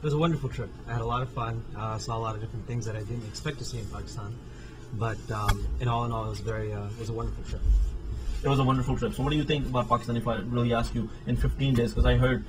It was a wonderful trip. I had a lot of fun. Saw a lot of different things that I didn't expect to see in Pakistan. But in all, it was a wonderful trip. It was a wonderful trip. So what do you think about Pakistan? If I really ask you in 15 days, because I heard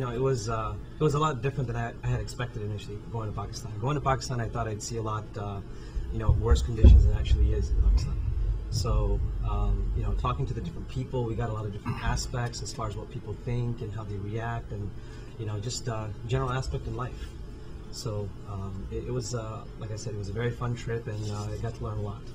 it was a lot different than I had expected initially going to Pakistan. Going to Pakistan, I thought I'd see a lot worse conditions than actually is in Pakistan. So talking to the different people, we got a lot of different aspects as far as what people think and how they react, and just general aspect in life. So it was like I said, it was a very fun trip, and I got to learn a lot.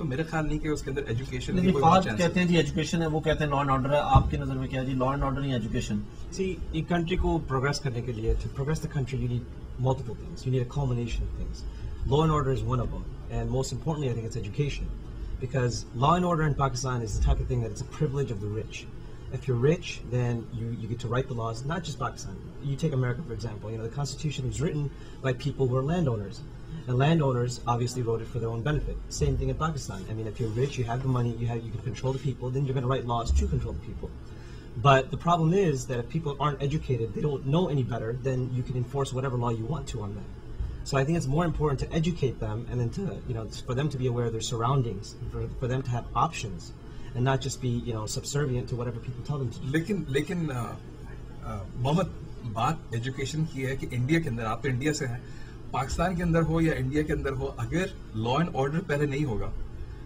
تو میرے خیال نہیں کہ اس کے اندر education لیکن فہد کہتے ہیں جی education ہے, وہ کہتے ہیں لا اینڈ آرڈر ہے. آپ کی نظر میں کیا جی, لا اینڈ آرڈر نہیں ایجوکیشن؟ See, ایک کنٹری کو پروگریس کرنے کے لیے, to progress the country, you need multiple things. You need a culmination of things. Law and order is one of them. And most importantly, I think it's education. Because law and order in Pakistan is the type of thing that it's a privilege of the rich. If you're rich, then you get to write the laws, not just Pakistan. You take America, for example. The Constitution was written by people who are landowners. And landowners obviously wrote it for their own benefit. Same thing in Pakistan. I mean, if you're rich, you have the money, you can control the people, then you're going to write laws to control the people. But the problem is that if people aren't educated, they don't know any better, then you can enforce whatever law you want to on them. So I think it's more important to educate them and then to, for them to be aware of their surroundings, for them to have options and not just be, subservient to whatever people tell them to do. لیکن محمد, بات education کی ہے کہ India کے اندر, آپ تو India سے ہیں, پاکستان کے اندر ہو یا انڈیا کے اندر ہو, اگر لا اینڈ آرڈر پہلے نہیں ہوگا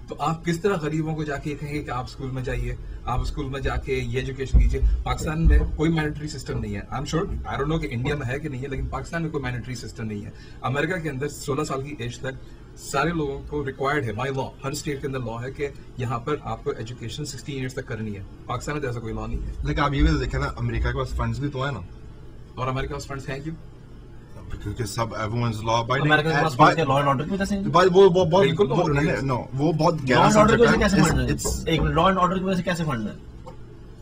تو آپ کس طرح غریبوں کو جا کے یہ کہیں گے کہ آپ اسکول میں جائیے, آپ اسکول میں جا کے یہ ایجوکیشن لیجیے. پاکستان میں کوئی مینڈیٹری سسٹم نہیں ہے. I am sure, I don't know کہ انڈیا میں ہے کہ نہیں ہے, لیکن پاکستان میں کوئی مینڈیٹری سسٹم نہیں ہے. امریکہ کے اندر 16 سال کی ایج تک سارے لوگوں کو ریکوائرڈ ہے بائی لا, ہر اسٹیٹ کے اندر لا ہے کہ یہاں پر آپ کو ایجوکیشن 16 ایئرس تک کرنی ہے. پاکستان میں تو ایسا کوئی لا نہیں ہے. لیکن آپ یہ بھی دیکھیں نا, امریکہ کے پاس فنڈز بھی تو ہیں نا, اور امریکہ کے پاس فنڈز ہیں کیوں؟ کیونکہ سب ایوریونز لا ابائڈنگ. امریکہ کے پاس فنڈ لا اینڈ آرڈر کی وجہ سے وہ بہت گہرا سبجیکٹ ہے. ایک لا اینڈ آرڈر کی وجہ سے کیسے فنڈ ہے؟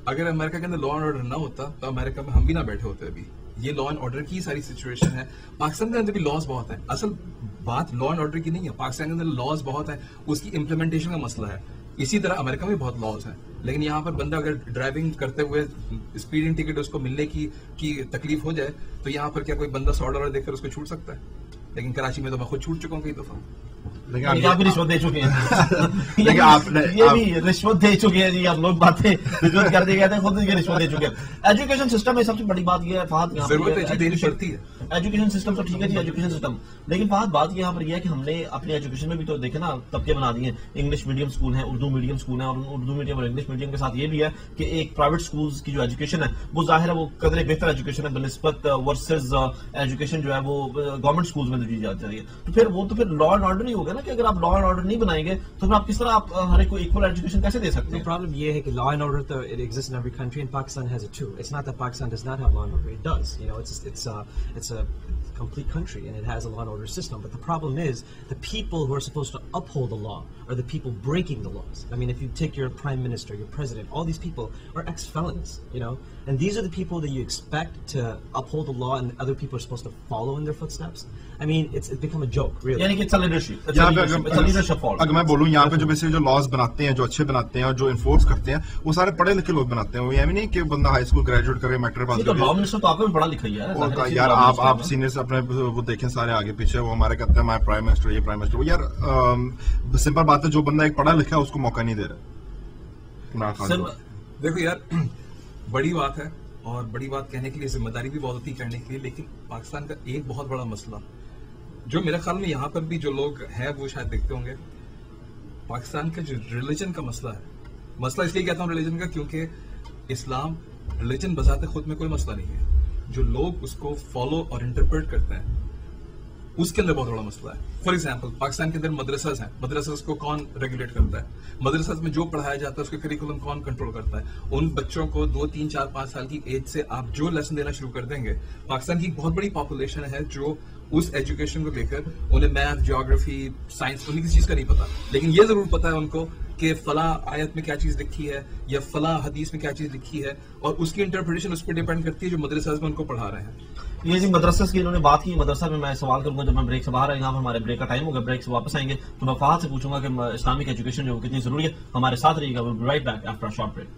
اگر امریکہ کے اندر لا اینڈ آرڈر نہ ہوتا تو امریکہ میں ہم بھی نہ بیٹھے ہوتے ابھی. یہ لا اینڈ آرڈر کی ساری سچویشن ہے. پاکستان کے اندر بھی لاز بہت ہیں. اصل بات لا اینڈ آرڈر کی نہیں ہے, پاکستان کے اندر لاز بہت ہیں, اس کی امپلیمنٹیشن کا مسئلہ ہے. اسی طرح امریکہ میں بہت لاز ہیں, لیکن یہاں پر بندہ اگر ڈرائیونگ کرتے ہوئے اسپیڈنگ ٹکٹ اس کو ملنے کی تکلیف ہو جائے تو یہاں پر کیا کوئی بندہ $100 دے کر اس کو چھوٹ سکتا ہے؟ لیکن کراچی میں تو میں خود چھوٹ چکا ہوں کئی دفعہ. لیکن آپ بھی رشوت دے چکے ہیں, یہ بھی رشوت دے چکے ہیں جی. آپ لوگ باتیں رشوت کر دے گئے, خود یہ رشوت دے چکے ہیں. ایجوکیشن سسٹم میں سب سے بڑی بات یہ ہے فہد, ضرورت دینی پڑتی ہے. ایجوکیشن سسٹم تو ٹھیک ہے جی, ایجوکیشن سسٹم, لیکن بات یہاں پر یہ ہے کہ ہم نے اپنی ایجوکیشن میں بھی تو دیکھے نا طبقے بنا دیے ہیں. انگلش میڈیم اسکول ہیں, اردو میڈیم اسکول ہیں, اور اردو میڈیم اور انگلش میڈیم کے ساتھ یہ بھی ہے کہ ایک پرائیویٹ اسکولز کی جو ایجوکیشن ہے وہ ظاہر ہے وہ قدرے بہتر ایجوکیشن ہے بنسبت ورسز ایجوکیشن جو ہے وہ گورنمنٹ اسکولز میں دی جاتی ہے. تو پھر لا اینڈ آرڈر نہیں ہوگا نا, کہ اگر آپ لا اینڈ آرڈر نہیں بنائیں گے تو پھر آپ کس طرح آپ ہر ایک کو ایکول ایجوکیشن کیسے دے سکتے ہیں؟ پرابلم یہ ہے کہ لا اینڈ آرڈر تو it exist in every country, and Pakistan has it too. It's not that Pakistan does not have law and order, it does. It's a complete country and it has a law and order system, but the problem is the people who are supposed to uphold the law are the people breaking the laws. I mean, if you take your prime minister, your president, all these people are ex-felons, and these are the people that you expect to uphold the law and other people are supposed to follow in their footsteps. I mean, it's become a joke, really. یعنی کہ it's a leadership fault. اگر میں بولوں یہاں پہ جو basically جو laws بناتے ہیں, جو اچھے بناتے ہیں اور جو انفورس کرتے ہیں, وہ سارے پڑھے لکھے لوگ بناتے ہیں. وہ یہ بھی نہیں کہ بندہ ہائی اسکول گریجویٹ کرے, میٹرک پاس کرے. لا منسٹر تو آپ میں پڑھا لکھا ہی ہے یار. آپ سینئرز اپنے وہ دیکھیں سارے آگے پیچھے, وہ ہمارے کہتے ہیں ہمارے پرائم منسٹر, یہ پرائم منسٹر. وہ یار سمپل بات ہے, جو بندہ ایک پڑھا لکھا ہے اس کو موقع نہیں دے رہا. دیکھو یار, بڑی بات ہے, اور بڑی بات کہنے کے لیے ذمہ داری بھی بہت ہوتی ہے کرنے کے لیے, لیکن پاکستان کا ایک بہت بڑا مسئلہ جو میرے خیال میں یہاں پر بھی جو لوگ ہیں وہ شاید دیکھتے ہوں گے, پاکستان کا جو ریلیجن کا مسئلہ ہے. مسئلہ اس لیے کہتا ہوں ریلیجن کا کیونکہ اسلام ریلیجن بذات خود میں کوئی مسئلہ نہیں ہے, جو لوگ اس کو فالو اور انٹرپریٹ کرتے ہیں اس کے اندر بہت بڑا مسئلہ ہے. فار ایگزامپل پاکستان کے اندر مدرسز ہیں, مدرسز کو کون ریگولیٹ کرتا ہے؟ مدرسز میں جو پڑھایا جاتا ہے اس کا کریکولم کون کنٹرول کرتا ہے؟ ان بچوں کو 2, 3, 4, 5 سال کی ایج سے آپ جو لیسن دینا شروع کر دیں گے. پاکستان کی ایک بہت بڑی پاپولیشن ہے جو اس ایجوکیشن کو لے کر انہیں میتھ, جیوگرافی, سائنس, انہیں کسی چیز کا نہیں پتا, لیکن یہ ضرور پتا ہے ان کو کہ فلاں آیت میں کیا چیز لکھی ہے یا فلاں حدیث میں کیا چیز لکھی ہے, اور اس کی انٹرپریٹیشن اس پہ ڈیپینڈ کرتی ہے جو مدرسہ میں ان کو پڑھا رہے ہیں. یہ جی مدرسہ کی انہوں نے بات کی, مدرسہ میں میں سوال کروں گا جب میں بریک سے باہر آئیں گا. ہمارے بریک کا ٹائم ہوگا, بریک سے واپس آئیں گے تو میں فہد سے پوچھوں گا کہ اسلامک ایجوکیشن جو کتنی ضروری ہے. ہمارے ساتھ رہیے گا, we'll be right back after a short break.